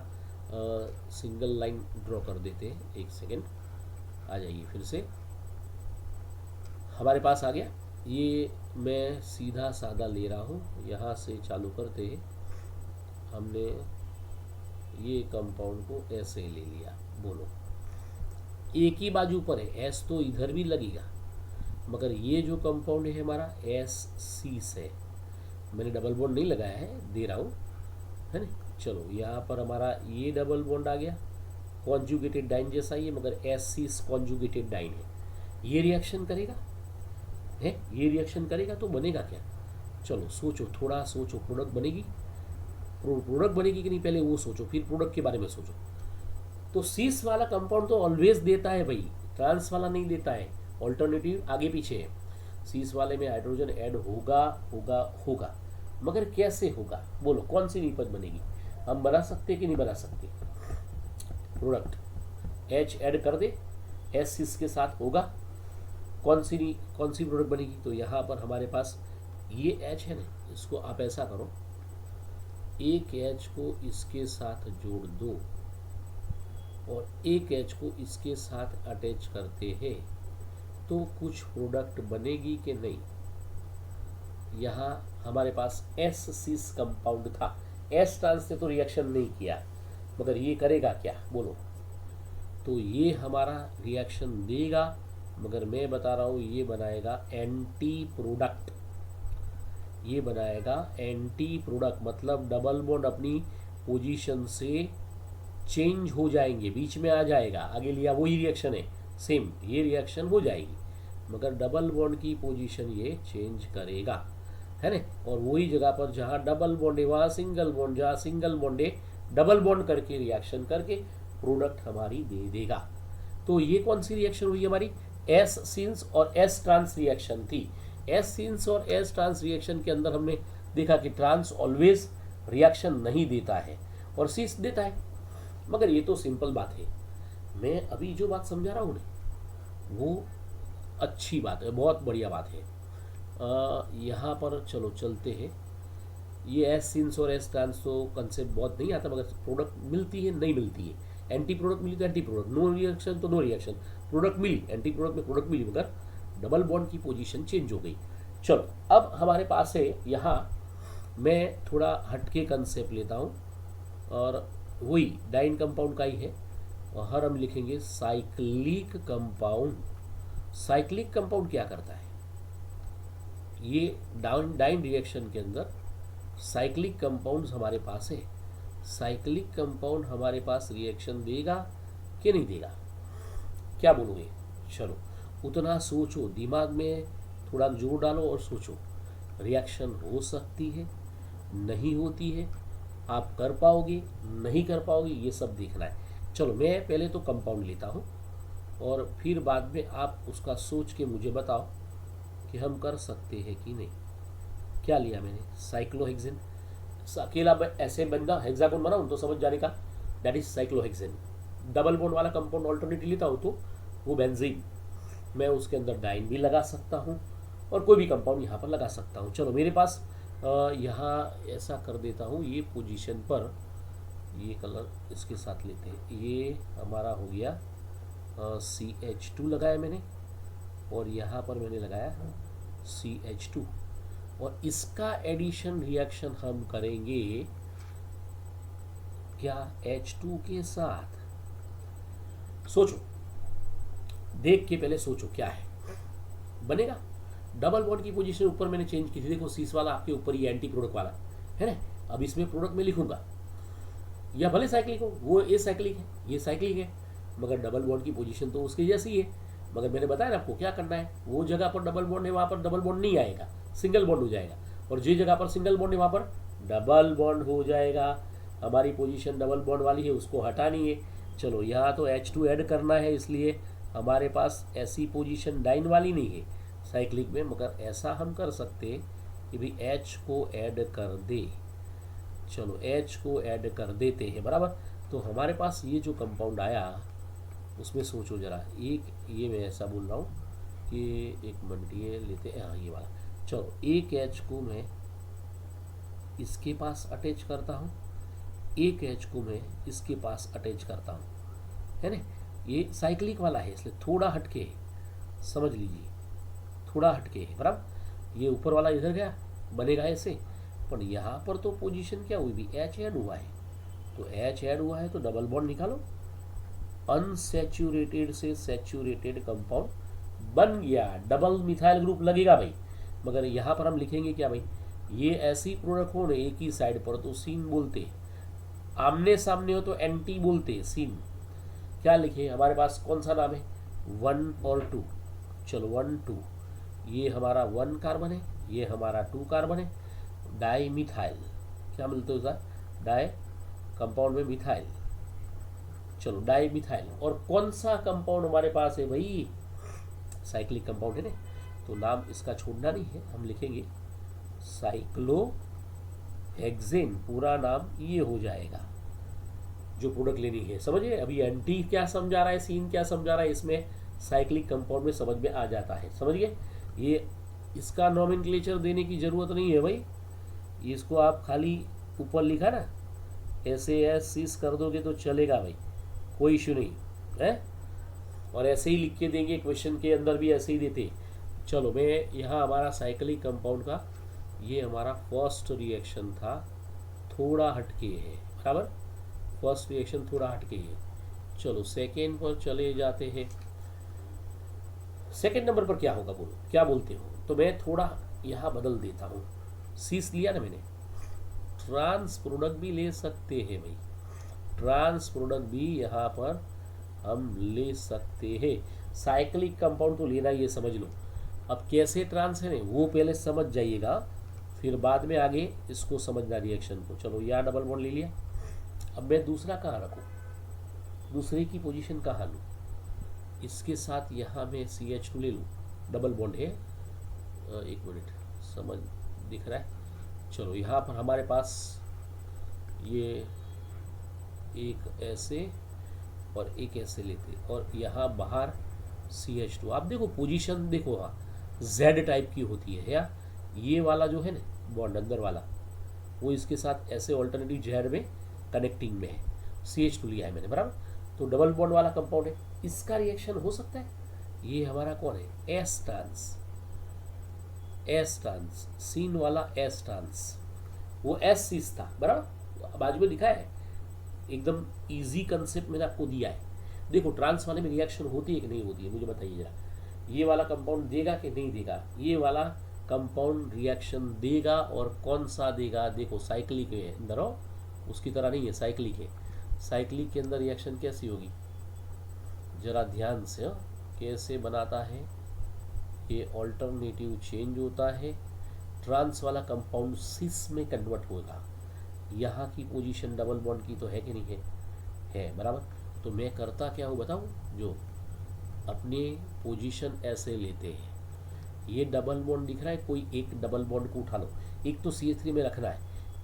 सिंगल लाइन ड्रॉ कर देते हैं, एक सेकेंड, आ जाइए फिर से, हमारे पास आ गया। ये मैं सीधा सादा ले रहा हूँ, यहाँ से चालू करते हैं। हमने ये कंपाउंड को ऐसे ले लिया, बोलो एक ही बाजू पर है, एस तो इधर भी लगेगा, मगर ये जो कंपाउंड है हमारा एस सी से, मैंने डबल बॉन्ड नहीं लगाया है, दे रहा हूँ, है ना। चलो यहाँ पर हमारा ये डबल बॉन्ड आ गया, कॉन्जुगेटेड डाइन जैसा ही है, मगर एस सी कॉन्जुगेटेड डाइन है। ये रिएक्शन करेगा है, ये रिएक्शन करेगा तो बनेगा क्या, चलो सोचो, थोड़ा सोचो, प्रोडक्ट बनेगी, प्रोडक्ट बनेगी कि नहीं पहले वो सोचो, फिर प्रोडक्ट के बारे में सोचो। तो सीस वाला कंपाउंड तो ऑलवेज देता है भाई, ट्रांस वाला नहीं देता है, ऑल्टरनेटिव आगे पीछे है। सीस वाले में हाइड्रोजन ऐड होगा होगा होगा, मगर कैसे होगा बोलो, कौन सी निपज बनेगी, हम बना सकते कि नहीं बना सकते। प्रोडक्ट एच ऐड कर दे, एस सीस के साथ होगा, कौन सी प्रोडक्ट बनेगी। तो यहाँ पर हमारे पास ये एच है ना, इसको आप ऐसा करो, एक एच को इसके साथ जोड़ दो और एक एच को इसके साथ अटैच करते हैं तो कुछ प्रोडक्ट बनेगी कि नहीं। यहाँ हमारे पास एस सीस कंपाउंड था, एस ट्रांस ने तो रिएक्शन नहीं किया, मगर ये करेगा क्या बोलो। तो ये हमारा रिएक्शन देगा, मगर मैं बता रहा हूँ ये बनाएगा एंटी प्रोडक्ट, ये बनाएगा एंटी प्रोडक्ट। मतलब डबल बॉन्ड अपनी पोजीशन से चेंज हो जाएंगे, बीच में आ जाएगा, आगे लिया वही रिएक्शन है, सेम ये रिएक्शन हो जाएगी, मगर डबल बॉन्ड की पोजीशन ये चेंज करेगा, है ना। और वही जगह पर जहाँ डबल बॉन्ड है वहाँ सिंगल बॉन्ड, जहाँ सिंगल बॉन्ड है डबल बॉन्ड करके रिएक्शन करके प्रोडक्ट हमारी दे देगा। तो ये कौन सी रिएक्शन हुई हमारी, एस सिंस और एस ट्रांस रिएक्शन थी। एस सिंस और एस ट्रांस रिएक्शन के अंदर हमने देखा कि ट्रांस ऑलवेज रिएक्शन नहीं देता है और सिस देता है, मगर ये तो सिंपल बात है। मैं अभी जो बात समझा रहा हूँ ना वो अच्छी बात है, बहुत बढ़िया बात है। यहाँ पर चलो चलते हैं, ये एस सिंस और एस ट्रांस तो कंसेप्ट बहुत नहीं आता, मगर प्रोडक्ट मिलती है नहीं मिलती है, एंटी प्रोडक्ट मिली तो एंटी प्रोडक्ट, नो रिएक्शन तो नो रिएक्शन, प्रोडक्ट मिली एंटी प्रोडक्ट में प्रोडक्ट मिली, मगर डबल बॉन्ड की पोजीशन चेंज हो गई। चलो अब हमारे पास है, यहाँ मैं थोड़ा हटके कंसेप्ट लेता हूँ और वही डाइन कंपाउंड का ही है, और हर हम लिखेंगे साइक्लिक कंपाउंड। साइक्लिक कंपाउंड क्या करता है, ये डाइन रिएक्शन के अंदर साइक्लिक कंपाउंड्स हमारे पास है। साइक्लिक कंपाउंड हमारे पास रिएक्शन देगा कि नहीं देगा, क्या बोलोगे। चलो उतना सोचो, दिमाग में थोड़ा जोर डालो और सोचो, रिएक्शन हो सकती है, नहीं होती है, आप कर पाओगे नहीं कर पाओगे, ये सब देखना है। चलो मैं पहले तो कंपाउंड लेता हूँ और फिर बाद में आप उसका सोच के मुझे बताओ कि हम कर सकते हैं कि नहीं। क्या लिया मैंने? साइक्लोहेक्सेन। अकेला ऐसे बंदा हेक्सागोन बनाऊँ तो समझ जाने का, that is cyclohexane. Double bond वाला कंपाउंड ऑल्टरनेटिव लेता हूँ तो वो बेंजीन। मैं उसके अंदर डाइन भी लगा सकता हूँ और कोई भी कंपाउंड यहाँ पर लगा सकता हूँ। चलो मेरे पास यहाँ ऐसा कर देता हूँ, ये पोजीशन पर ये कलर इसके साथ लेते हैं। ये हमारा हो गया CH2 लगाया मैंने और यहाँ पर मैंने लगाया CH2 और इसका एडिशन रिएक्शन हम करेंगे क्या? H2 के साथ। सोचो, देख के पहले सोचो क्या है बनेगा। डबल बॉन्ड की पोजीशन ऊपर मैंने चेंज की थी, देखो सीस वाला आपके ऊपर ही एंटी प्रोडक्ट वाला है ना। अब इसमें प्रोडक्ट में लिखूंगा या भले साइक्लिक हो, वो ए साइक्लिक है ये साइक्लिक है, मगर डबल बॉन्ड की पोजीशन तो उसकी जैसी है। मगर मैंने बताया ना आपको क्या करना है, वो जगह पर डबल बॉन्ड है वहाँ पर डबल बॉन्ड नहीं आएगा, सिंगल बॉन्ड हो जाएगा, और जिस जगह पर सिंगल बॉन्ड है वहाँ पर डबल बॉन्ड हो जाएगा। हमारी पोजीशन डबल बॉन्ड वाली है, उसको हटानी है। चलो यहाँ तो H2 ऐड करना है, इसलिए हमारे पास ऐसी पोजीशन डाइन वाली नहीं है साइक्लिक में, मगर ऐसा हम कर सकते हैं कि भी H को ऐड कर दे। चलो H को ऐड कर देते हैं, बराबर। तो हमारे पास ये जो कंपाउंड आया उसमें सोचो जरा, एक ये मैं ऐसा बोल रहा हूँ कि एक मिनट ये लेते हैं, हाँ ये वाला। चलो एक H को मैं इसके पास अटैच करता हूँ, एक H को मैं इसके पास अटैच करता हूँ, है ना। ये साइक्लिक वाला है इसलिए थोड़ा हटके है, समझ लीजिए थोड़ा हटके है, बराबर। ये ऊपर वाला इधर गया, बनेगा ऐसे, पर यहाँ पर तो पोजीशन क्या हुई भी, H ऐड हुआ है, तो H ऐड हुआ है तो डबल बॉन्ड निकालो, अनसैचुरेटेड से सैचुरेटेड कंपाउंड बन गया, डबल मिथाइल ग्रुप लगेगा भाई। मगर यहाँ पर हम लिखेंगे क्या भाई, ये ऐसी प्रोडक्ट हो ना एक ही साइड पर तो सीन बोलते, आमने सामने हो तो एंटी बोलते सीन। क्या लिखे हमारे पास, कौन सा नाम है, 1 और 2। चलो 1 2, ये हमारा 1 कार्बन है, ये हमारा 2 कार्बन है, डाई मिथाइल। क्या मिलते हो सर, डाई कंपाउंड में मिथाइल। चलो डाई मिथाइल, और कौन सा कंपाउंड हमारे पास है भाई, साइक्लिक कंपाउंड है ना, तो नाम इसका छोड़ना नहीं है, हम लिखेंगे साइक्लोहेक्सेन, पूरा नाम ये हो जाएगा जो प्रोडक्ट लेनी है। समझिए अभी एंटी क्या समझा रहा है, सीन क्या समझा रहा है, इसमें साइक्लिक कंपाउंड में समझ में आ जाता है। समझिए ये इसका नॉमेनक्लेचर देने की ज़रूरत नहीं है भाई, इसको आप खाली ऊपर लिखा ना ऐसे सीस कर दोगे तो चलेगा भाई, कोई इशू नहीं है। और ऐसे ही लिख के देंगे, क्वेश्चन के अंदर भी ऐसे ही देते। चलो मैं यहाँ हमारा साइक्लिक कंपाउंड का ये हमारा फर्स्ट रिएक्शन था, थोड़ा हटके है, बराबर। फर्स्ट रिएक्शन थोड़ा हटके है। चलो सेकेंड पर चले जाते हैं। सेकेंड नंबर पर क्या होगा बोलो, क्या बोलते हो? तो मैं थोड़ा यहाँ बदल देता हूँ, सीस लिया ना मैंने, ट्रांस प्रोडक्ट भी ले सकते हैं भाई, ट्रांस प्रोडक्ट भी यहाँ पर हम ले सकते हैं। साइक्लिक कंपाउंड तो लेना ये समझ लो, अब कैसे ट्रांस है ना वो पहले समझ जाइएगा, फिर बाद में आगे इसको समझना रिएक्शन को। चलो यहाँ डबल बॉन्ड ले लिया, अब मैं दूसरा कहाँ रखूँ, दूसरे की पोजीशन कहाँ लूँ, इसके साथ यहाँ मैं CH2 ले लूँ, डबल बॉन्ड है, एक मिनट समझ दिख रहा है। चलो यहाँ पर हमारे पास ये एक ऐसे और एक ऐसे लेते, और यहाँ बाहर CH2। आप देखो पोजीशन देखो, हाँ Z टाइप की होती है या ये वाला जो है ना बॉन्ड अंदर वाला, वो इसके साथ ऐसे ऑल्टरनेटिव Z में कनेक्टिंग में है, CH2 लिया है मैंने, बराबर। तो डबल बॉन्ड वाला कंपाउंड है, इसका रिएक्शन हो सकता है। ये हमारा कौन है, S ट्रांस, S ट्रांस, सीन वाला S ट्रांस, वो S सीस था, बराबर, बाजू में दिखा है, एकदम इजी कंसेप्ट मैंने आपको दिया है। देखो ट्रांस वाले में रिएक्शन होती है कि नहीं होती है, मुझे बताइए जरा, ये वाला कंपाउंड देगा कि नहीं देगा, ये वाला कंपाउंड रिएक्शन देगा, और कौन सा देगा, देखो साइक्लिक के अंदर हो, उसकी तरह नहीं है, साइक्लिक है। साइक्लिक के अंदर रिएक्शन कैसी होगी, जरा ध्यान से हो, कैसे बनाता है, ये ऑल्टरनेटिव चेंज होता है, ट्रांस वाला कंपाउंड सिस में कन्वर्ट होगा। यहाँ की पोजीशन डबल बॉन्ड की तो है कि नहीं है, है, बराबर। तो मैं करता क्या हूँ बताऊँ, जो अपने पोजीशन ऐसे लेते हैं, ये डबल बॉन्ड दिख रहा है, कोई एक डबल बॉन्ड को उठा लो, एक तो CH3 में रखना है,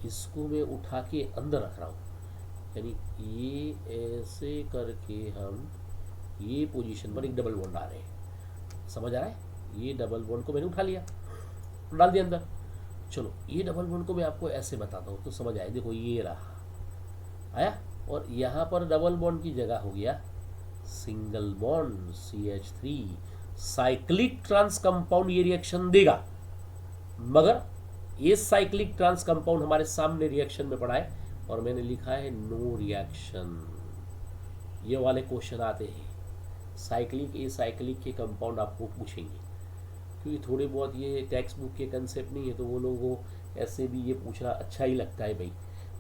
इसको मैं उठा के अंदर रख रहा हूँ, यानी ये ऐसे करके हम ये पोजीशन पर एक डबल बॉन्ड आ रहे हैं, समझ आ रहा है। ये डबल बॉन्ड को मैंने उठा लिया, डाल दिया अंदर। चलो ये डबल बॉन्ड को मैं आपको ऐसे बताता हूँ तो समझ आए, देखो ये रहा आया, और यहाँ पर डबल बॉन्ड की जगह हो गया single bond CH3। Cyclic trans compound ये रिएक्शन देगा, मगर ये साइक्लिक ट्रांस कंपाउंड हमारे सामने रिएक्शन में पड़ा है और मैंने लिखा है नो रिएक्शन। ये वाले क्वेश्चन आते हैं, साइक्लिक ए साइक्लिक के कंपाउंड आपको पूछेंगे, क्योंकि थोड़े बहुत ये टेक्स्ट बुक के कंसेप्ट नहीं है, तो वो लोगों को ऐसे भी ये पूछना अच्छा ही लगता है। भाई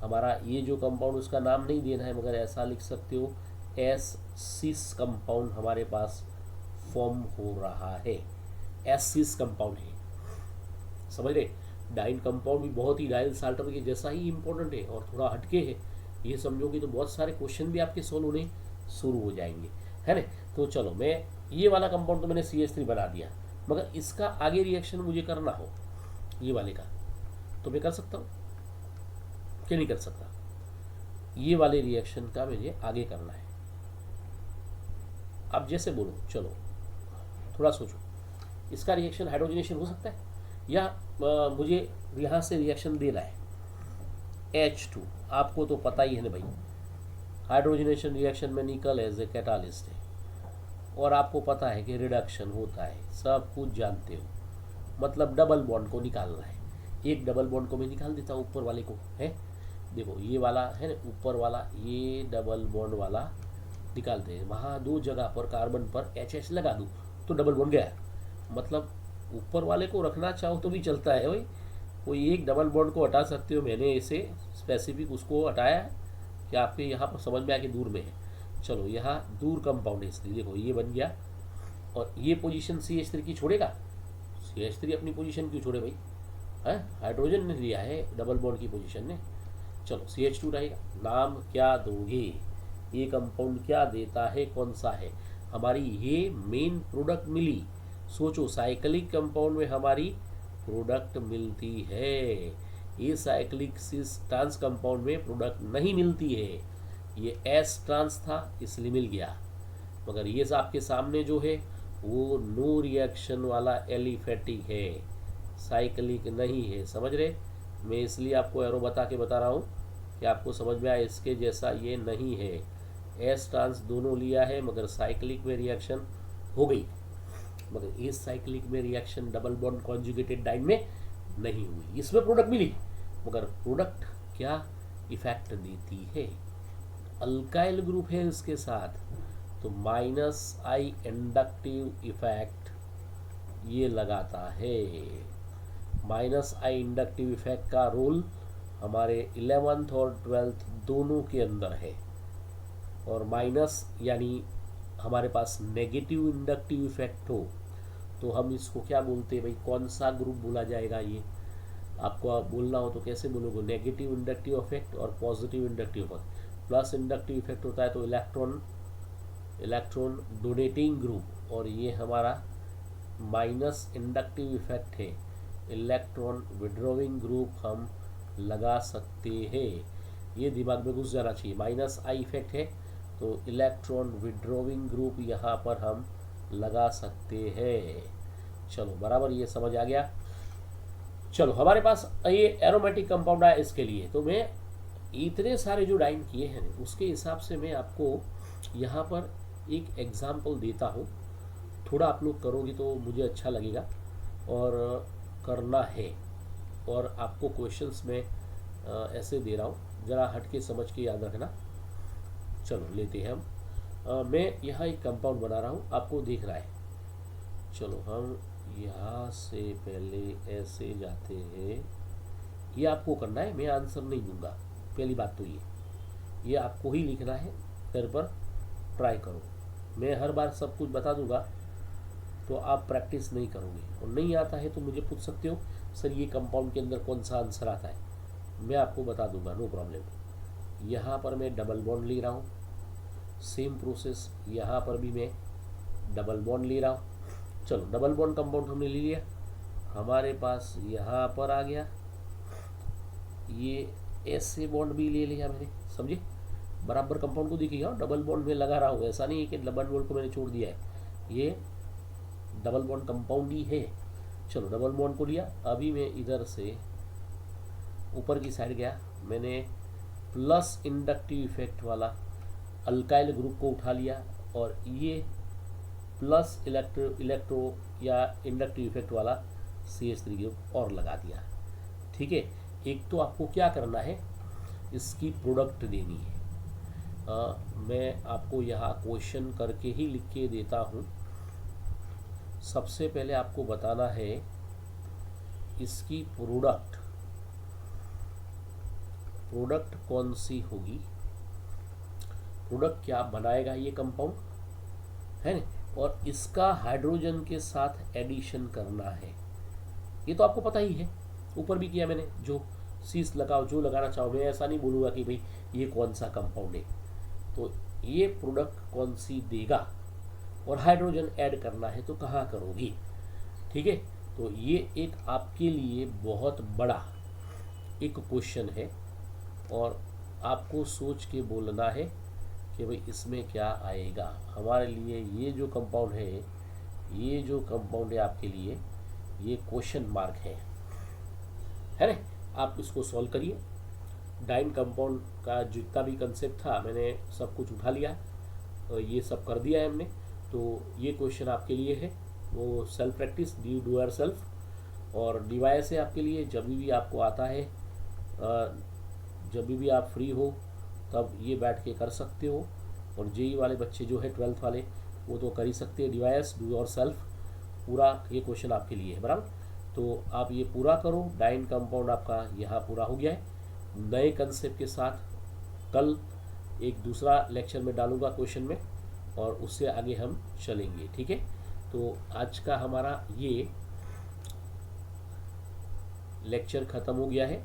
हमारा ये जो कंपाउंड उसका नाम नहीं देना है, मगर ऐसा लिख सकते हो एस सिस कंपाउंड हमारे पास फॉर्म हो रहा है, एस सिस कंपाउंड है, समझ रहे। डाइन कंपाउंड भी बहुत ही डाइल साल्टर के जैसा ही इंपॉर्टेंट है और थोड़ा हटके है, ये समझोगे तो बहुत सारे क्वेश्चन भी आपके सोल्व होने शुरू हो जाएंगे, है ना। तो चलो मैं ये वाला कंपाउंड तो मैंने CH3 बना दिया, मगर इसका आगे रिएक्शन मुझे करना हो ये वाले का, तो मैं कर सकता हूँ क्या, नहीं कर सकता। ये वाले रिएक्शन का मुझे आगे करना है, अब जैसे बोलो, चलो थोड़ा सोचो, इसका रिएक्शन हाइड्रोजनेशन हो सकता है, या मुझे यहाँ से रिएक्शन देना है H2। आपको तो पता ही है ना भाई, हाइड्रोजनेशन रिएक्शन में निकल एज ए कैटालिस्ट है, और आपको पता है कि रिडक्शन होता है, सब कुछ जानते हो, मतलब डबल बॉन्ड को निकालना है। एक डबल बॉन्ड को मैं निकाल देता हूँ ऊपर वाले को, है देखो ये वाला है ना, ऊपर वाला ये डबल बॉन्ड वाला निकालते हैं, वहाँ दो जगह पर कार्बन पर HH लगा दूँ तो डबल बॉन्ड गया, मतलब ऊपर वाले को रखना चाहो तो भी चलता है भाई, कोई एक डबल बॉन्ड को हटा सकते हो, मैंने इसे स्पेसिफिक उसको हटाया है कि आपके यहाँ पर समझ में आया कि दूर में है। चलो यहाँ दूर कंपाउंड है, इसलिए देखो ये बन गया, और ये पोजीशन CH3 की छोड़ेगा, CH3 अपनी पोजीशन क्यों छोड़े भाई, है हाइड्रोजन ने लिया है डबल बॉन्ड की पोजीशन ने। चलो CH2 रहेगा, नाम क्या दोगे, ये कंपाउंड क्या देता है, कौन सा है, हमारी ये मेन प्रोडक्ट मिली। सोचो साइक्लिक कंपाउंड में हमारी प्रोडक्ट मिलती है, ये साइक्लिक सिस ट्रांस कंपाउंड में प्रोडक्ट नहीं मिलती है, ये एस ट्रांस था इसलिए मिल गया, मगर ये आपके सामने जो है वो नो रिएक्शन वाला एलिफेटिक है, साइक्लिक नहीं है, समझ रहे। मैं इसलिए आपको एरो बता के बता रहा हूँ कि आपको समझ में आए, इसके जैसा ये नहीं है, एस ट्रांस दोनों लिया है मगर साइक्लिक में रिएक्शन हो गई, मगर इस साइक्लिक में reaction double bond conjugated diene में नहीं हुई, इसमें प्रोडक्ट मिली, मगर प्रोडक्ट क्या इफेक्ट देती है, अल्काइल ग्रुप है इसके साथ, तो -I इंडक्टिव इफेक्ट ये लगाता है। -I इंडक्टिव इफेक्ट का रोल हमारे 11th और 12th दोनों के अंदर है, और माइनस यानी हमारे पास नेगेटिव इंडक्टिव इफेक्ट हो तो हम इसको क्या बोलते हैं भाई, कौन सा ग्रुप बोला जाएगा, ये आपको बोलना हो तो कैसे बोलोगे, नेगेटिव इंडक्टिव इफेक्ट और positive inductive effect. Plus inductive effect होता है तो इलेक्ट्रॉन डोनेटिंग ग्रुप, और ये हमारा माइनस इंडक्टिव इफेक्ट है, इलेक्ट्रॉन विड्रॉइंग ग्रुप हम लगा सकते हैं, ये दिमाग में घुस जाना चाहिए। -I इफेक्ट है तो इलेक्ट्रॉन विड्रॉइंग ग्रुप यहाँ पर हम लगा सकते हैं। चलो बराबर, ये समझ आ गया। चलो हमारे पास ये एरोमेटिक कंपाउंड है, इसके लिए तो मैं इतने सारे जो डाइन किए हैं उसके हिसाब से मैं आपको यहाँ पर एक एग्जाम्पल देता हूँ, थोड़ा आप लोग करोगे तो मुझे अच्छा लगेगा, और करना है, और आपको क्वेश्चंस में ऐसे दे रहा हूँ, ज़रा हट के समझ के याद रखना। चलो लेते हैं हम, मैं यहाँ एक कंपाउंड बना रहा हूँ, आपको दिख रहा है। चलो हम यहाँ से पहले ऐसे जाते हैं, ये आपको करना है, मैं आंसर नहीं दूंगा, पहली बात तो ये आपको ही लिखना है, घर पर ट्राई करो, मैं हर बार सब कुछ बता दूंगा तो आप प्रैक्टिस नहीं करोगे, और नहीं आता है तो मुझे पूछ सकते हो सर ये कंपाउंड के अंदर कौन सा आंसर आता है, मैं आपको बता दूंगा, नो प्रॉब्लम। यहाँ पर मैं डबल बॉन्ड ले रहा हूँ, सेम प्रोसेस यहाँ पर भी मैं डबल बॉन्ड ले रहा हूँ। चलो डबल बॉन्ड कंपाउंड हमने ले लिया, हमारे पास यहाँ पर आ गया, ये ऐसे बॉन्ड भी ले लिया मैंने, समझे। बराबर कंपाउंड को देखिएगा, डबल बॉन्ड में लगा रहा हूँ, ऐसा नहीं है कि डबल बॉन्ड को मैंने छोड़ दिया है, ये डबल बॉन्ड कंपाउंड ही है। चलो डबल बॉन्ड को लिया, अभी मैं इधर से ऊपर की साइड गया, मैंने प्लस इंडक्टिव इफेक्ट वाला अल्काइल ग्रुप को उठा लिया और ये प्लस इलेक्ट्रो या इंडक्टिव इफेक्ट वाला CH3 ग्रुप और लगा दिया। ठीक है, एक तो आपको क्या करना है, इसकी प्रोडक्ट देनी है। मैं आपको यहाँ क्वेश्चन करके ही लिख के देता हूँ। सबसे पहले आपको बताना है इसकी प्रोडक्ट कौन सी होगी, प्रोडक्ट क्या बनाएगा ये कंपाउंड है ना, और इसका हाइड्रोजन के साथ एडिशन करना है। ये तो आपको पता ही है, ऊपर भी किया मैंने, जो सीस लगाओ, जो लगाना चाहो, मैं ऐसा नहीं बोलूँगा कि भाई ये कौन सा कंपाउंड है। तो ये प्रोडक्ट कौन सी देगा और हाइड्रोजन ऐड करना है तो कहाँ करोगी। ठीक है, तो ये एक आपके लिए बहुत बड़ा एक क्वेश्चन है और आपको सोच के बोलना है कि भाई इसमें क्या आएगा। हमारे लिए ये जो कंपाउंड है आपके लिए ये क्वेश्चन मार्क है ना। आप इसको सॉल्व करिए। डाइन कंपाउंड का जितना भी कंसेप्ट था मैंने सब कुछ उठा लिया, ये सब कर दिया है हमने। तो ये क्वेश्चन आपके लिए है, वो self practice, do your self. और डिवाइस है आपके लिए, जब भी आपको आता है, जब भी आप फ्री हो तब ये बैठ के कर सकते हो। और जेई वाले बच्चे जो है 12th वाले, वो तो कर ही सकते हैं। डिवाइस, डू योर सेल्फ, पूरा ये क्वेश्चन आपके लिए है, बराबर। तो आप ये पूरा करो। डाइन कंपाउंड आपका यहाँ पूरा हो गया है। नए कंसेप्ट के साथ कल एक दूसरा लेक्चर में डालूंगा क्वेश्चन में, और उससे आगे हम चलेंगे। ठीक है, तो आज का हमारा ये लेक्चर ख़त्म हो गया है।